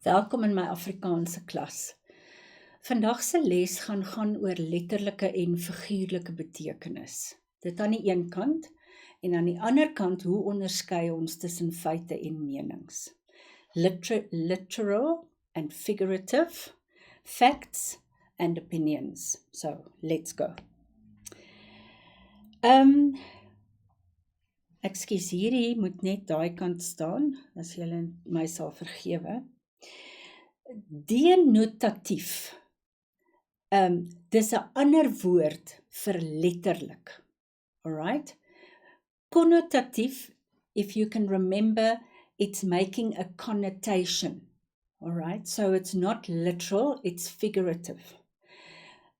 Welkom in my Afrikaanse klas. Vandag se les gaan oor letterlike en figuurlike betekenis. Dit aan die een kant en aan die ander kant hoe onderskei ons tussen feite en menings. Literal and figurative, facts and opinions. So, let's go. Ekskuus, hierdie moet net daai kant staan, as julle my sal vergewe. Denotatief. Dis 'n ander woord vir letterlik. Alright? Connotatief, if you can remember, it's making a connotation. Alright? So it's not literal, it's figurative.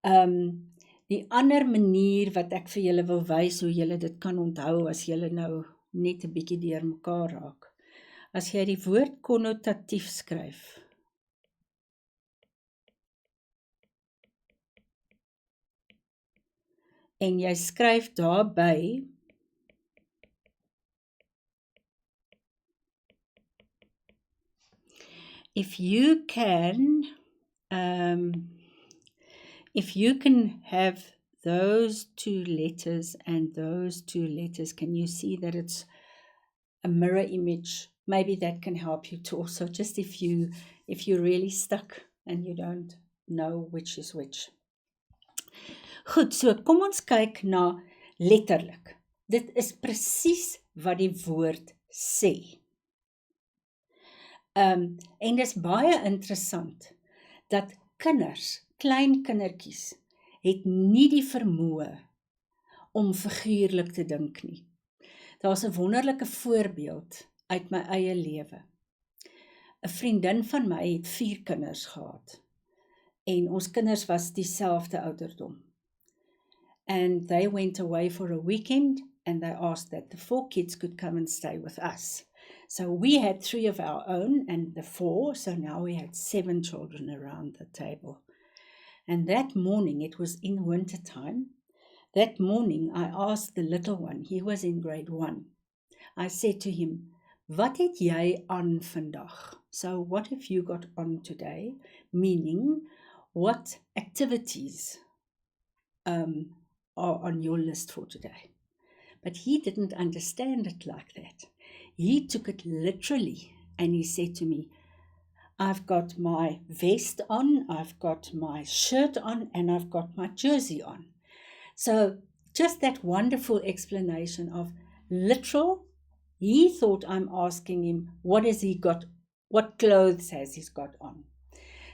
Die ander manier wat ek vir julle wil wys hoe julle dit kan onthou as julle nou net 'n bietjie deur mekaar raak. As jy die woord connotatief skryf, en jy skryf daarby if you can have those two letters and those two letters, can you see that it's a mirror image? Maybe that can help you to also, just if you're really stuck and you don't know which is which. Goed, so kom ons kyk na letterlik. Dit is presies wat die woord sê. En dis baie interessant dat kinders, klein kindertjies, het nie die vermoë om figuurlik te dink nie. Daar's 'n wonderlike voorbeeld uit my eie lewe. 'n Vriendin van my het 4 kinders gehad. En ons kinders was dieselfde ouderdom. And they went away for a weekend and they asked that the 4 kids could come and stay with us. So we had 3 of our own and the 4, so now we had 7 children around the table. And that morning, it was in winter time, that morning I asked the little one, he was in grade 1, I said to him, wat het jy aan vandag? So what have you got on today? Meaning, what activities are on your list for today? But he didn't understand it like that. He took it literally and he said to me, I've got my vest on, I've got my shirt on, and I've got my jersey on. So just that wonderful explanation of literal, he thought I'm asking him, what has he got, what clothes has he got on?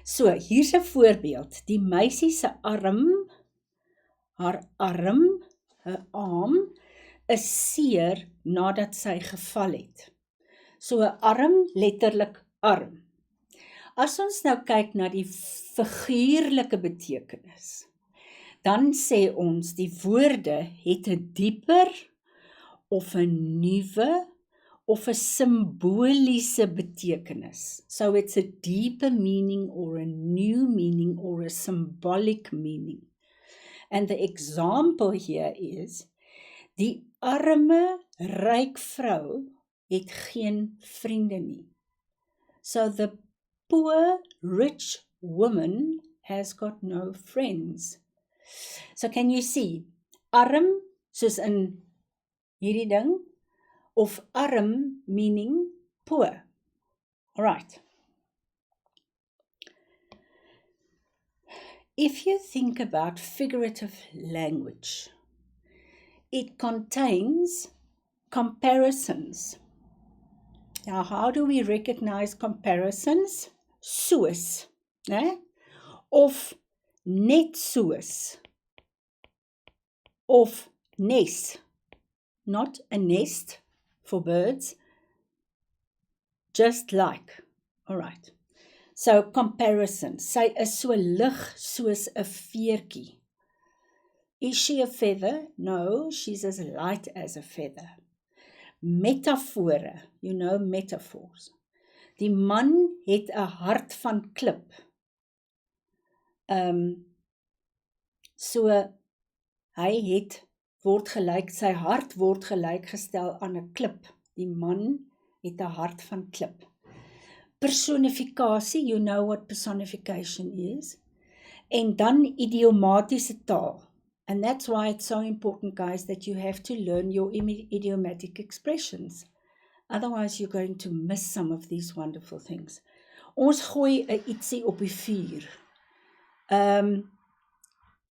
So, hier's 'n voorbeeld. Die meisie se arm, haar arm, haar arm, is seer nadat sy geval het. So 'n arm, letterlik arm. As ons nou kyk na die figuurlike betekenis, dan sê ons die woorde het 'n dieper of 'n nuwe of 'n simboliese betekenis. So it's a deeper meaning or a new meaning or a symbolic meaning. And the example here is, die arme, ryk vrou het geen vriende nie. So the poor, rich woman has got no friends. So can you see, arm, soos in hierdie ding, of arm meaning poor. Alright. If you think about figurative language, it contains comparisons. Now, how do we recognize comparisons? Soos, né? Of net soos. Of nes. Not a nest for birds. Just like. All right. So, comparison. Sy is so lig soos 'n veertjie. Is she a feather? No, she's as light as a feather. Metafore, you know metaphors. Die man het 'n hart van klip. So hy sy hart word gelyk gestel aan 'n klip. Die man het 'n hart van klip. personifikasie, you know what personification is, en dan idiomatiese taal. And that's why it's so important, guys, that you have to learn your idiomatic expressions. Otherwise, you're going to miss some of these wonderful things. Ons gooi 'n ietsie op die vuur.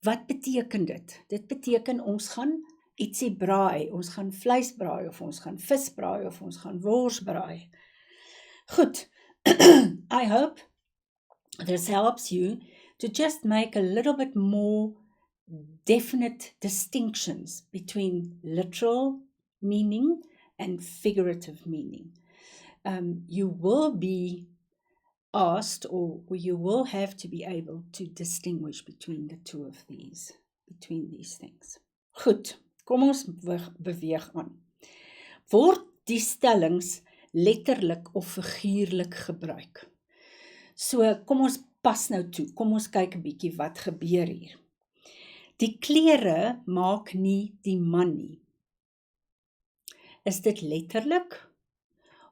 Wat beteken dit? Dit beteken ons gaan ietsie braai, ons gaan vleis braai, of ons gaan vis braai, of ons gaan wors braai. Goed, I hope this helps you to just make a little bit more definite distinctions between literal meaning and figurative meaning. You will be asked, or you will have to be able to distinguish between the two of these, between these things. Goed, kom ons beweeg aan. Word die stellings letterlik of figuurlik gebruik? So, kom ons pas nou toe, kom ons kyk 'n bietjie wat gebeur hier. Die klere maak nie die man nie. Is dit letterlik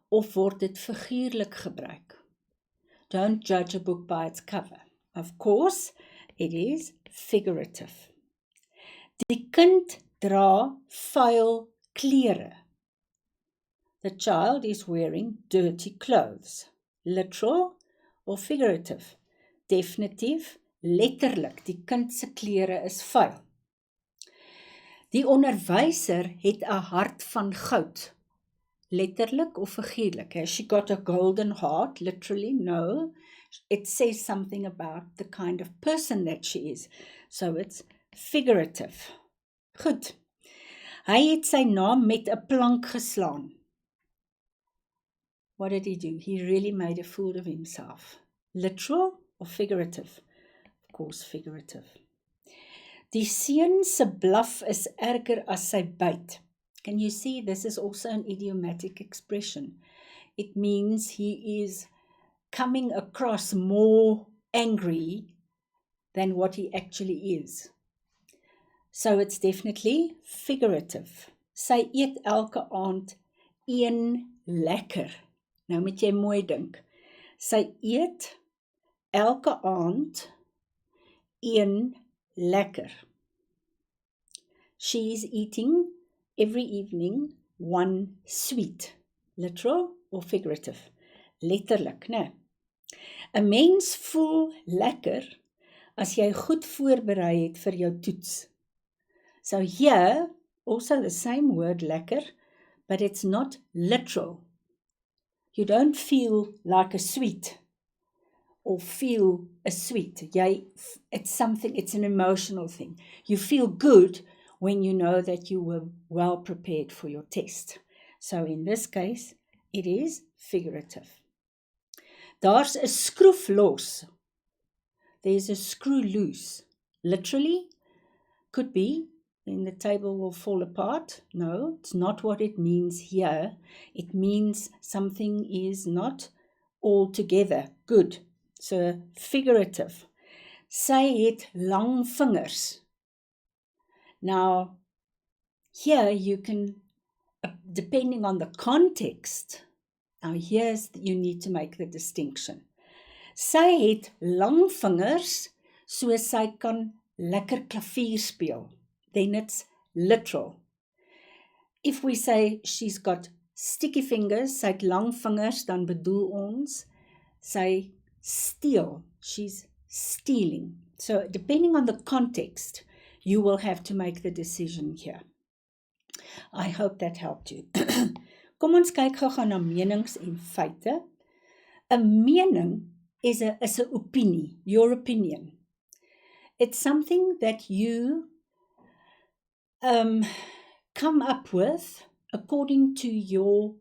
of word dit figuurlik gebruik? Don't judge a book by its cover. Of course, it is figurative. Die kind dra vuil klere. The child is wearing dirty clothes. Literal or figurative? Definitief, letterlik, die kind se klere is vuil. Die onderwyser het 'n hart van goud. Letterlik of figuurlik? Has she got a golden heart? Literally, no. It says something about the kind of person that she is. So it's figurative. Goed. Hy het sy naam met 'n plank geslaan. What did he do? He really made a fool of himself. Literal or figurative? Of course, figurative. Die seun se blaf is erger as sy byt. Can you see, this is also an idiomatic expression. It means he is coming across more angry than what he actually is. So it's definitely figurative. Sy eet elke aand een lekker. Nou moet jy mooi dink. Sy eet elke aand een lekker. She is eating every evening one sweet. Literal or figurative? Letterlik, né? 'n Mens voel lekker as jy goed voorberei het vir jou toets. So here, also the same word lekker, but it's not literal. You don't feel like a sweet or feel a sweet. It's something, it's an emotional thing. You feel good when you know that you were well prepared for your test. So in this case, it is figurative. Daar's 'n skroef los. There's a screw loose. Literally, could be, then the table will fall apart. No, it's not what it means here. It means something is not altogether good. So, figurative. Sy het lang vingers. Now, here you can, depending on the context, now you need to make the distinction. Sy het lang vingers, so sy kan lekker klavier speel. Then it's literal. If we say she's got sticky fingers, sy het lang vingers, dan bedoel ons, sy steal, she's stealing. So depending on the context, you will have to make the decision here. I hope that helped you. Kom ons kyk gou na menings en feite. 'n Mening is 'n opinie, your opinion. It's something that you come up with according to your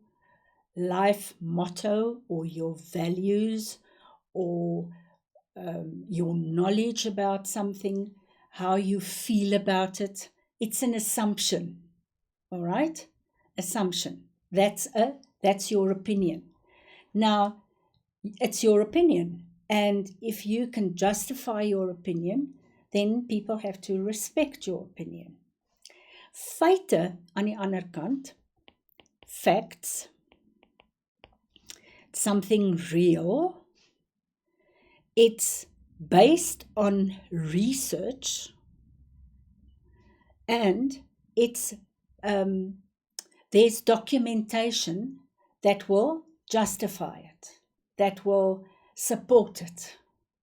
life motto or your values or your knowledge about something, how you feel about it. It's an assumption, all right? Assumption. That's your opinion. Now, it's your opinion, and if you can justify your opinion, then people have to respect your opinion. Feite aan die ander kant, facts, something real. It's based on research, and it's there's documentation that will justify it, that will support it.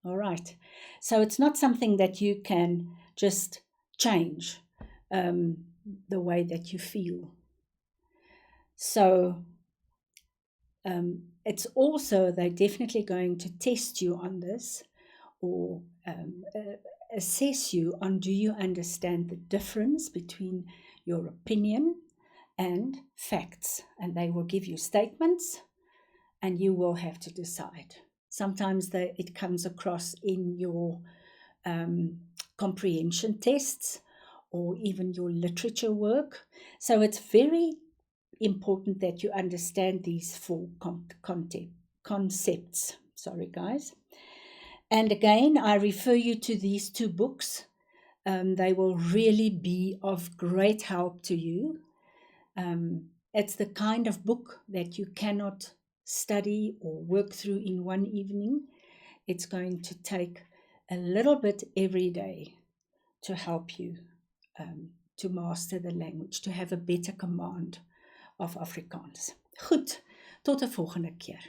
All right. So it's not something that you can just change the way that you feel. So it's also, they're definitely going to test you on this, or assess you on, do you understand the difference between your opinion and facts? And they will give you statements, and you will have to decide. Sometimes it comes across in your comprehension tests, or even your literature work. So it's very important that you understand these four concepts. Sorry, guys. And again, I refer you to these two books. They will really be of great help to you. It's the kind of book that you cannot study or work through in one evening. It's going to take a little bit every day to help you to master the language, to have a better command of Afrikaans. Goed, tot 'n volgende keer.